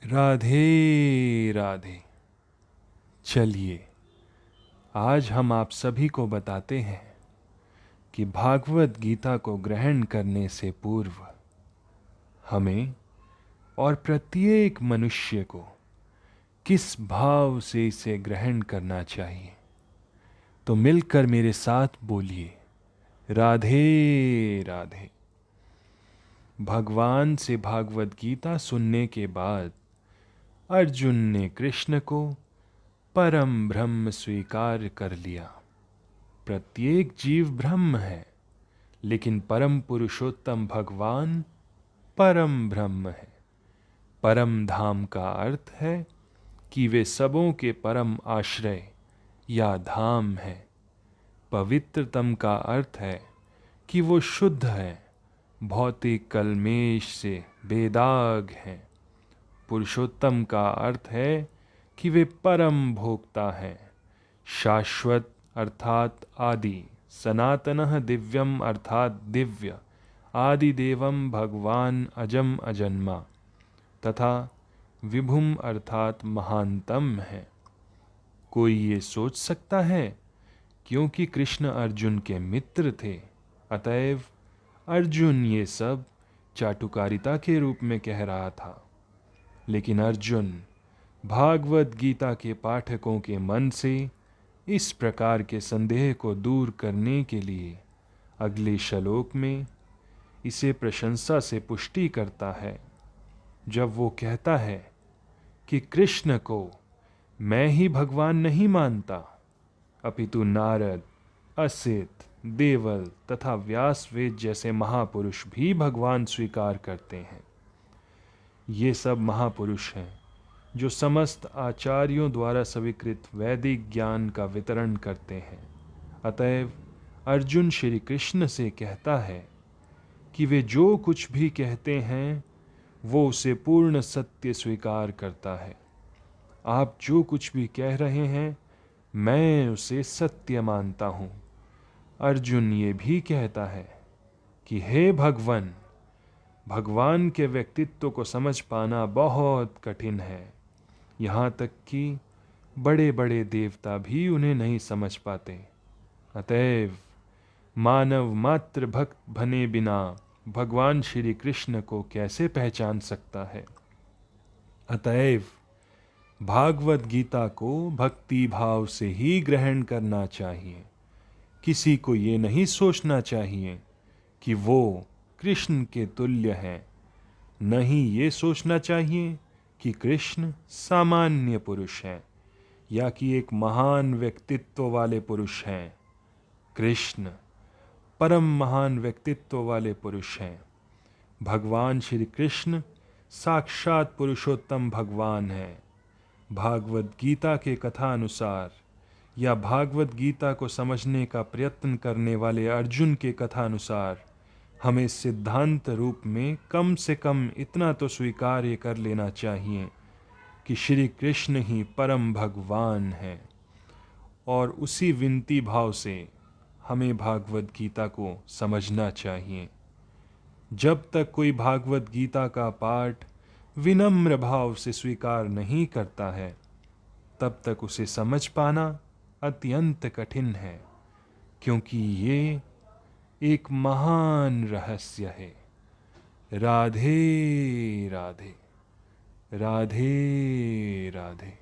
राधे राधे। चलिए आज हम आप सभी को बताते हैं कि भागवत गीता को ग्रहण करने से पूर्व हमें और प्रत्येक मनुष्य को किस भाव से इसे ग्रहण करना चाहिए। तो मिलकर मेरे साथ बोलिए, राधे राधे। भगवान से भागवत गीता सुनने के बाद अर्जुन ने कृष्ण को परम ब्रह्म स्वीकार कर लिया। प्रत्येक जीव ब्रह्म है, लेकिन परम पुरुषोत्तम भगवान परम ब्रह्म है। परम धाम का अर्थ है कि वे सबों के परम आश्रय या धाम है। पवित्रतम का अर्थ है कि वो शुद्ध है, भौतिक कलमेश से बेदाग हैं। पुरुषोत्तम का अर्थ है कि वे परम भोक्ता हैं, शाश्वत अर्थात आदि, सनातनः दिव्यम अर्थात दिव्य, आदिदेवम भगवान अजम अजन्मा, तथा विभुम अर्थात महानतम है। कोई ये सोच सकता है क्योंकि कृष्ण अर्जुन के मित्र थे, अतएव अर्जुन ये सब चाटुकारिता के रूप में कह रहा था। लेकिन अर्जुन भागवत गीता के पाठकों के मन से इस प्रकार के संदेह को दूर करने के लिए अगले श्लोक में इसे प्रशंसा से पुष्टि करता है, जब वो कहता है कि कृष्ण को मैं ही भगवान नहीं मानता, अपितु नारद, असित, देवल तथा व्यासवेद जैसे महापुरुष भी भगवान स्वीकार करते हैं। ये सब महापुरुष हैं जो समस्त आचार्यों द्वारा स्वीकृत वैदिक ज्ञान का वितरण करते हैं। अतएव अर्जुन श्री कृष्ण से कहता है कि वे जो कुछ भी कहते हैं वो उसे पूर्ण सत्य स्वीकार करता है। आप जो कुछ भी कह रहे हैं मैं उसे सत्य मानता हूँ। अर्जुन ये भी कहता है कि हे भगवान, भगवान के व्यक्तित्व को समझ पाना बहुत कठिन है। यहाँ तक कि बड़े बड़े देवता भी उन्हें नहीं समझ पाते। अतएव मानव मात्र भक्त बने बिना भगवान श्री कृष्ण को कैसे पहचान सकता है। अतएव भागवत गीता को भक्ति भाव से ही ग्रहण करना चाहिए। किसी को ये नहीं सोचना चाहिए कि वो कृष्ण के तुल्य हैं। नहीं ये सोचना चाहिए कि कृष्ण सामान्य पुरुष हैं या कि एक महान व्यक्तित्व वाले पुरुष हैं। कृष्ण परम महान व्यक्तित्व वाले पुरुष हैं। भगवान श्री कृष्ण साक्षात पुरुषोत्तम भगवान हैं। भागवत गीता के कथा अनुसार या भागवत गीता को समझने का प्रयत्न करने वाले अर्जुन के कथा अनुसार हमें सिद्धांत रूप में कम से कम इतना तो स्वीकार्य कर लेना चाहिए कि श्री कृष्ण ही परम भगवान हैं। और उसी विनती भाव से हमें भागवत गीता को समझना चाहिए। जब तक कोई भागवत गीता का पाठ विनम्र भाव से स्वीकार नहीं करता है, तब तक उसे समझ पाना अत्यंत कठिन है, क्योंकि ये एक महान रहस्य है। राधे राधे। राधे राधे।